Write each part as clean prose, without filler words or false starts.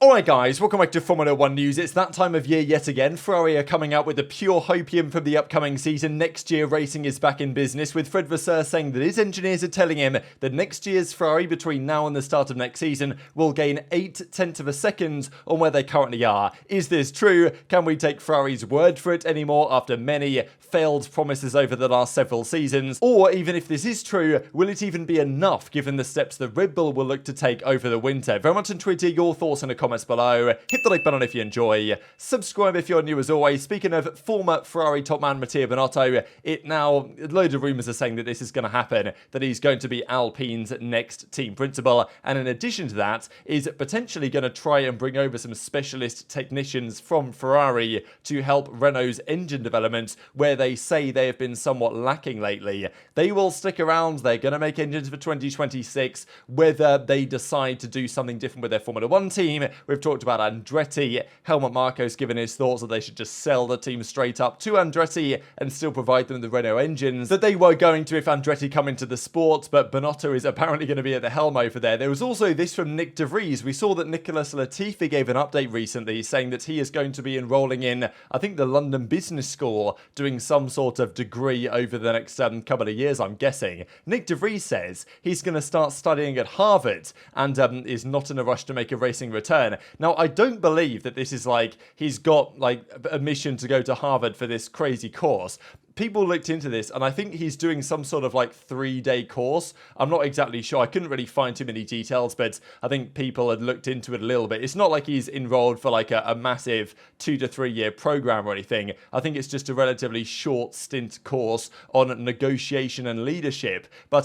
Alright guys, welcome back to Formula 1 news. It's that time of year yet again. Ferrari are coming out with the pure hopium for the upcoming season. Next year racing is back in business, with Fred Vasseur saying that his engineers are telling him that next year's Ferrari between now and the start of next season will gain 0.8 of a second on where they currently are. Is this true? Can we take Ferrari's word for it anymore after many failed promises over the last several seasons? Or even if this is true, will it even be enough given the steps that Red Bull will look to take over the winter? Very much intrigued to hear your thoughts in the comments below. Hit the like button if you enjoy. Subscribe if you're new as always. Speaking of former Ferrari top man Matteo Binotto, loads of rumours are saying that this is going to happen, that he's going to be Alpine's next team principal, and in addition to that, is potentially going to try and bring over some specialist technicians from Ferrari to help Renault's engine development, where they say they have been somewhat lacking lately. They will stick around, they're going to make engines for 2026, whether they decide to do something different with their Formula 1 team. We've talked about Andretti. Helmut Marko's given his thoughts that they should just sell the team straight up to Andretti and still provide them the Renault engines that they were going to if Andretti come into the sport, but Binotto is apparently going to be at the helm over there. There was also this from Nyck de Harvard. We saw that Nicholas Latifi gave an update recently saying that he is going to be enrolling in, I think, the London Business School, doing some sort of degree over the next couple of years, I'm guessing. Nyck de Harvard says he's going to start studying at Harvard and is not in a rush to make a racing return. Now, I don't believe that this is like he's got like a mission to go to Harvard for this crazy course. People looked into this, and I think he's doing some sort of like 3-day course. I'm not exactly sure. I couldn't really find too many details, but I think people had looked into it a little bit. It's not like he's enrolled for like a massive 2 to 3 year program or anything. I think it's just a relatively short stint course on negotiation and leadership. But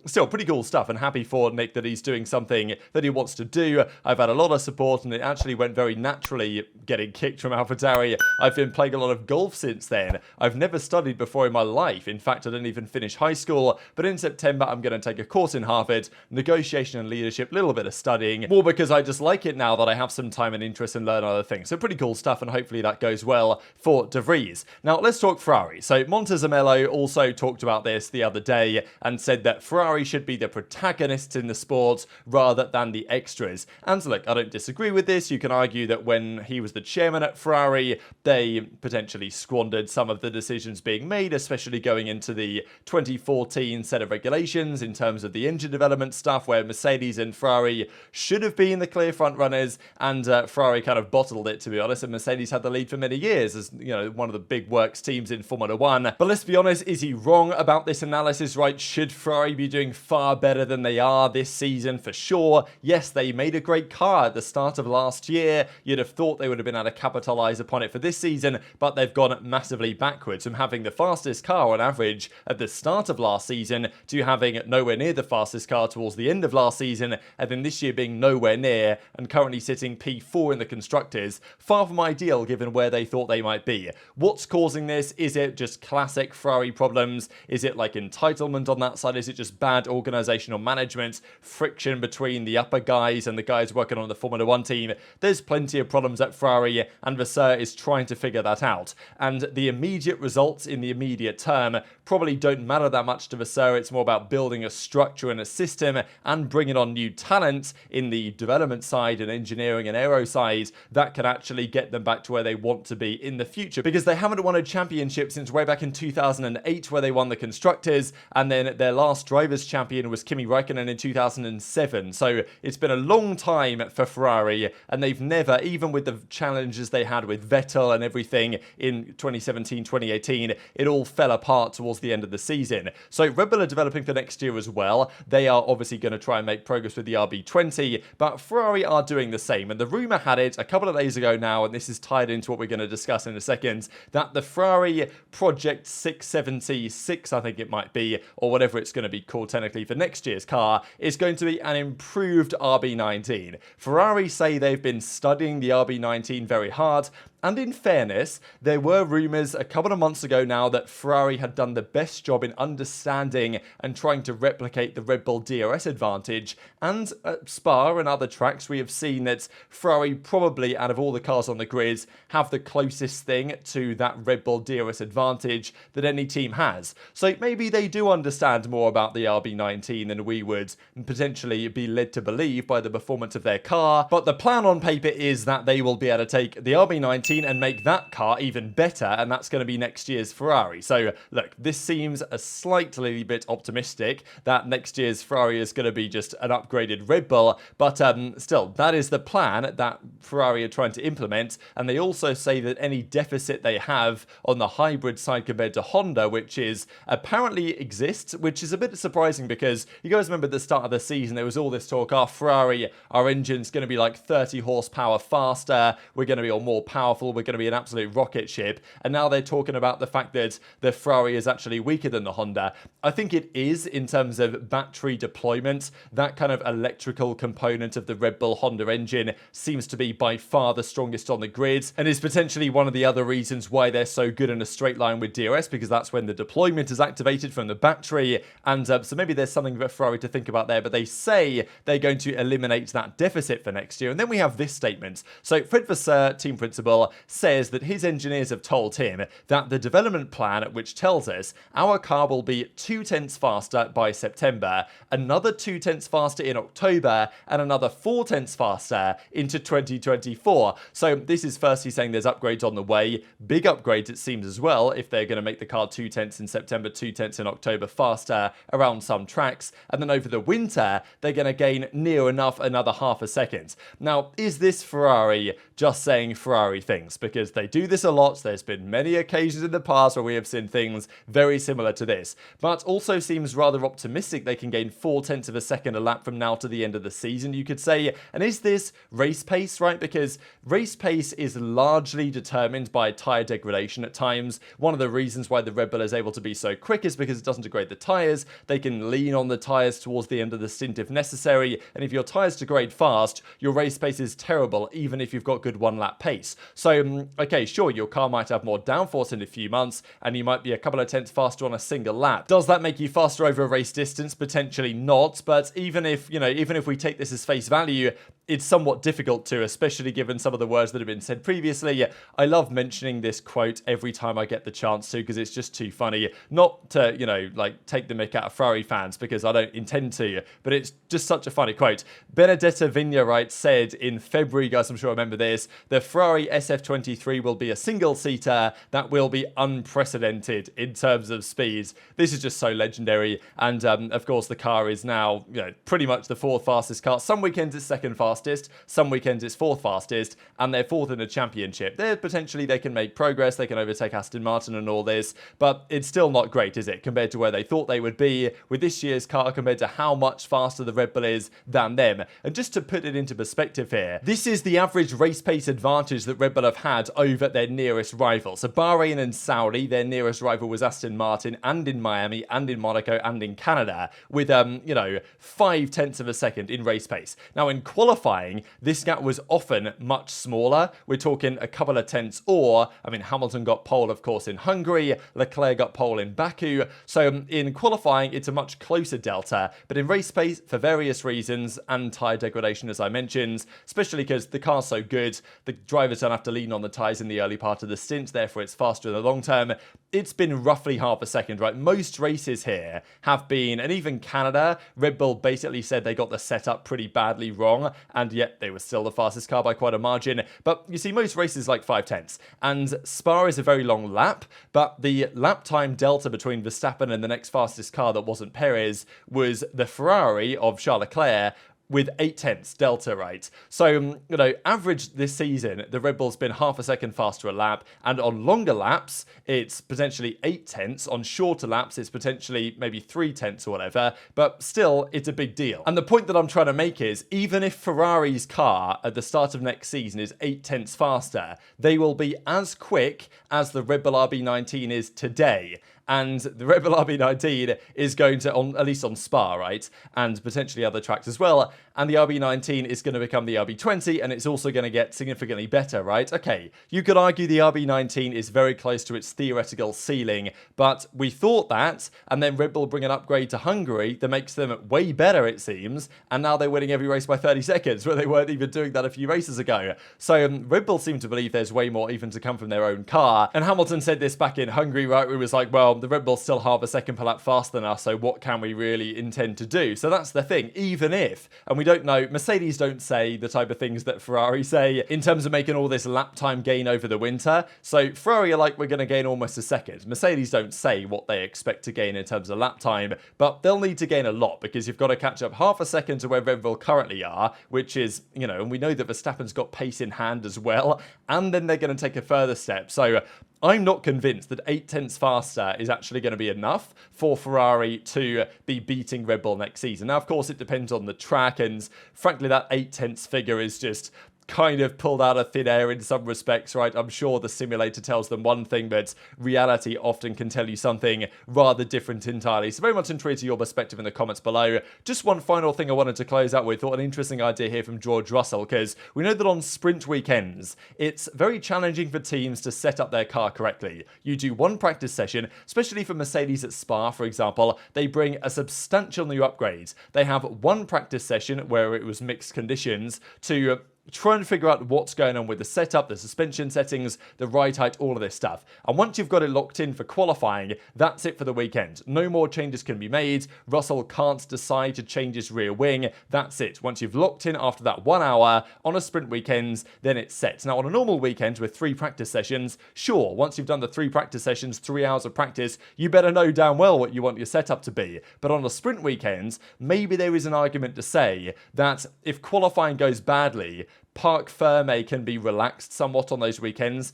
still, pretty cool stuff, and happy for Nick that he's doing something that he wants to do. I've had a lot of support, and it actually went very naturally getting kicked from AlphaTauri. I've been playing a lot of golf since then. I've never studied before in my life. In fact, I didn't even finish high school, but in September I'm going to take a course in Harvard, negotiation and leadership, little bit of studying, more because I just like it now that I have some time and interest and learn other things. So pretty cool stuff, and hopefully that goes well for De Vries. Now let's talk Ferrari. So Montezemelo also talked about this the other day and said that Ferrari should be the protagonists in the sport rather than the extras. And look, I don't disagree with this. You can argue that when he was the chairman at Ferrari, they potentially squandered some of the decisions being made, especially going into the 2014 set of regulations in terms of the engine development stuff, where Mercedes and Ferrari should have been the clear front runners, and Ferrari kind of bottled it, to be honest, and Mercedes had the lead for many years as, you know, one of the big works teams in Formula 1. But let's be honest, is he wrong about this analysis, right? Should Ferrari be doing far better than they are this season? For sure. Yes, they made a great car at the start of last year. You'd have thought they would have been able to capitalize upon it for this season, but they've gone massively backwards from having the fastest car on average at the start of last season to having nowhere near the fastest car towards the end of last season, and then this year being nowhere near and currently sitting P4 in the constructors. Far from ideal given where they thought they might be. What's causing this? Is it just classic Ferrari problems? Is it like entitlement on that side? Is it just bad organizational management, friction between the upper guys and the guys working on the Formula 1 team? There's plenty of problems at Ferrari, and Vasseur is trying to figure that out. And the immediate results in the immediate term probably don't matter that much to Vasseur. It's more about building a structure and a system and bringing on new talent in the development side and engineering and aero side that can actually get them back to where they want to be in the future, because they haven't won a championship since way back in 2008 where they won the constructors, and then their last drivers champion was Kimi Räikkönen in 2007. So it's been a long time for Ferrari, and they've never, even with the challenges they had with Vettel and everything in 2017, 2018, it all fell apart towards the end of the season. So Red Bull are developing for next year as well. They are obviously going to try and make progress with the RB20, but Ferrari are doing the same. And the rumor had it a couple of days ago now, and this is tied into what we're going to discuss in a second, that the Ferrari Project 676, I think it might be, or whatever it's going to be called technically for next year's car, is going to be an improved RB19. Ferrari say they've been studying the RB19 very hard, And in fairness, there were rumours a couple of months ago now that Ferrari had done the best job in understanding and trying to replicate the Red Bull DRS advantage. And at Spa and other tracks, we have seen that Ferrari probably, out of all the cars on the grid, have the closest thing to that Red Bull DRS advantage that any team has. So maybe they do understand more about the RB19 than we would potentially be led to believe by the performance of their car. But the plan on paper is that they will be able to take the RB19 and make that car even better, and that's going to be next year's Ferrari. So look, this seems a slightly bit optimistic that next year's Ferrari is going to be just an upgraded Red Bull, but still, that is the plan that Ferrari are trying to implement. And they also say that any deficit they have on the hybrid side compared to Honda, which is apparently exists, which is a bit surprising because you guys remember at the start of the season there was all this talk, Ferrari, our engine's going to be like 30 horsepower faster, we're going to be more powerful, we're going to be an absolute rocket ship. And now they're talking about the fact that the Ferrari is actually weaker than the Honda. I think it is in terms of battery deployment. That kind of electrical component of the Red Bull Honda engine seems to be by far the strongest on the grid, and is potentially one of the other reasons why they're so good in a straight line with DRS, because that's when the deployment is activated from the battery. And so maybe there's something for Ferrari to think about there, but they say they're going to eliminate that deficit for next year. And then we have this statement. So Fred Vasseur, team principal, says that his engineers have told him that the development plan, which tells us our car will be 0.2 faster by September, another 0.2 faster in October, and another 0.4 faster into 2024. So this is firstly saying there's upgrades on the way, big upgrades it seems as well, if they're going to make the car 0.2 in September, 0.2 in October faster around some tracks, and then over the winter they're going to gain near enough another half a second. Now, is this Ferrari just saying Ferrari things? Because they do this a lot. There's been many occasions in the past where we have seen things very similar to this, but also seems rather optimistic they can gain 0.4 of a second a lap from now to the end of the season, you could say. And is this race pace, right? Because race pace is largely determined by tyre degradation at times. One of the reasons why the Red Bull is able to be so quick is because it doesn't degrade the tyres. They can lean on the tyres towards the end of the stint if necessary, and if your tyres degrade fast, your race pace is terrible, even if you've got good one-lap pace. So, okay, sure, your car might have more downforce in a few months, and you might be a couple of tenths faster on a single lap. Does that make you faster over a race distance? Potentially not, but even if we take this as face value, it's somewhat difficult to, especially given some of the words that have been said previously. I love mentioning this quote every time I get the chance to, because it's just too funny. Not to, take the mick out of Ferrari fans, because I don't intend to, but it's just such a funny quote. Benedetta Vigna said in February, guys, I'm sure I remember this, the Ferrari SF23 will be a single-seater that will be unprecedented in terms of speeds. This is just so legendary, and of course the car is now pretty much the fourth fastest car. Some weekends it's second fastest, some weekends it's fourth fastest, and they're fourth in a championship. Potentially they can make progress, they can overtake Aston Martin and all this, but it's still not great, is it, compared to where they thought they would be with this year's car compared to how much faster the Red Bull is than them. And just to put it into perspective here, this is the average race pace advantage that Red Bull have had over their nearest rival. So Bahrain and Saudi, their nearest rival was Aston Martin, and in Miami, and in Monaco, and in Canada, with 0.5 of a second in race pace. Now in qualifying, this gap was often much smaller. We're talking a couple of tenths, or Hamilton got pole, of course, in Hungary, Leclerc got pole in Baku. So in qualifying, it's a much closer delta, but in race pace, for various reasons, and tyre degradation, as I mentioned, especially because the car's so good, the drivers don't have to lean on the tyres in the early part of the stint, therefore it's faster in the long term. It's been roughly half a second, right? Most races here have been, and even Canada, Red Bull basically said they got the setup pretty badly wrong, and yet they were still the fastest car by quite a margin. But you see, most races like 0.5, and Spa is a very long lap, but the lap time delta between Verstappen and the next fastest car that wasn't Perez was the Ferrari of Charles Leclerc, with 0.8 delta, right? So, average this season, the Red Bull's been half a second faster a lap, and on longer laps, it's potentially 0.8. On shorter laps, it's potentially maybe 0.3 or whatever, but still, it's a big deal. And the point that I'm trying to make is, even if Ferrari's car at the start of next season is 0.8 faster, they will be as quick as the Red Bull RB19 is today. and the Red Bull RB19 is going to, at least on Spa, right, and potentially other tracks as well, and the RB19 is going to become the RB20, and it's also going to get significantly better, right? Okay, you could argue the RB19 is very close to its theoretical ceiling, but we thought that, and then Red Bull bring an upgrade to Hungary that makes them way better, it seems, and now they're winning every race by 30 seconds, where they weren't even doing that a few races ago. So Red Bull seem to believe there's way more even to come from their own car, and Hamilton said this back in Hungary, right, where he was like, well, the Red Bull's still half a second per lap faster than us, so what can we really intend to do? So that's the thing, even if, and we don't know, Mercedes don't say the type of things that Ferrari say in terms of making all this lap time gain over the winter. So Ferrari are like, we're going to gain almost a second. Mercedes don't say what they expect to gain in terms of lap time, but they'll need to gain a lot because you've got to catch up half a second to where Red Bull currently are, which is, you know, and we know that Verstappen's got pace in hand as well, and then they're going to take a further step. So I'm not convinced that 0.8 faster is actually going to be enough for Ferrari to be beating Red Bull next season. Now, of course, it depends on the track, and frankly, that 0.8 figure is just kind of pulled out of thin air in some respects, right? I'm sure the simulator tells them one thing, but reality often can tell you something rather different entirely. So very much intrigued to your perspective in the comments below. Just one final thing I wanted to close out with. Thought an interesting idea here from George Russell, because we know that on sprint weekends, it's very challenging for teams to set up their car correctly. You do one practice session, especially for Mercedes at Spa, for example, they bring a substantial new upgrade. They have one practice session where it was mixed conditions to try and figure out what's going on with the setup, the suspension settings, the ride height, all of this stuff. And once you've got it locked in for qualifying, that's it for the weekend. No more changes can be made. Russell can't decide to change his rear wing. That's it. Once you've locked in after that 1 hour on a sprint weekend, then it's set. Now, on a normal weekend with 3 practice sessions, sure, once you've done the 3 practice sessions, 3 hours of practice, you better know damn well what you want your setup to be. But on a sprint weekend, maybe there is an argument to say that if qualifying goes badly, Parc Ferme can be relaxed somewhat on those weekends.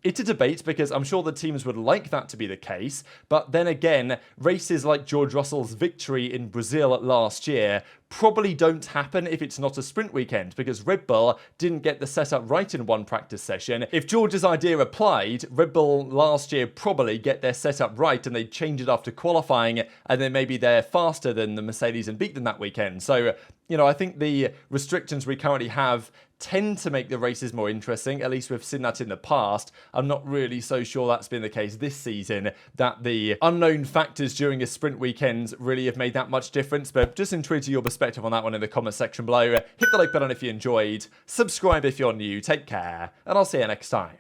It's a debate because I'm sure the teams would like that to be the case, but then again, races like George Russell's victory in Brazil last year probably don't happen if it's not a sprint weekend, because Red Bull didn't get the setup right in one practice session. If George's idea applied, Red Bull last year probably get their setup right and they'd change it after qualifying, and then maybe they're faster than the Mercedes and beat them that weekend. So, you know, I think the restrictions we currently have tend to make the races more interesting. At least we've seen that in the past. I'm not really so sure that's been the case this season, that the unknown factors during a sprint weekend really have made that much difference, but just intrigued to your perspective on that one in the comment section below. Hit the like button if you enjoyed, subscribe if you're new, take care, and I'll see you next time.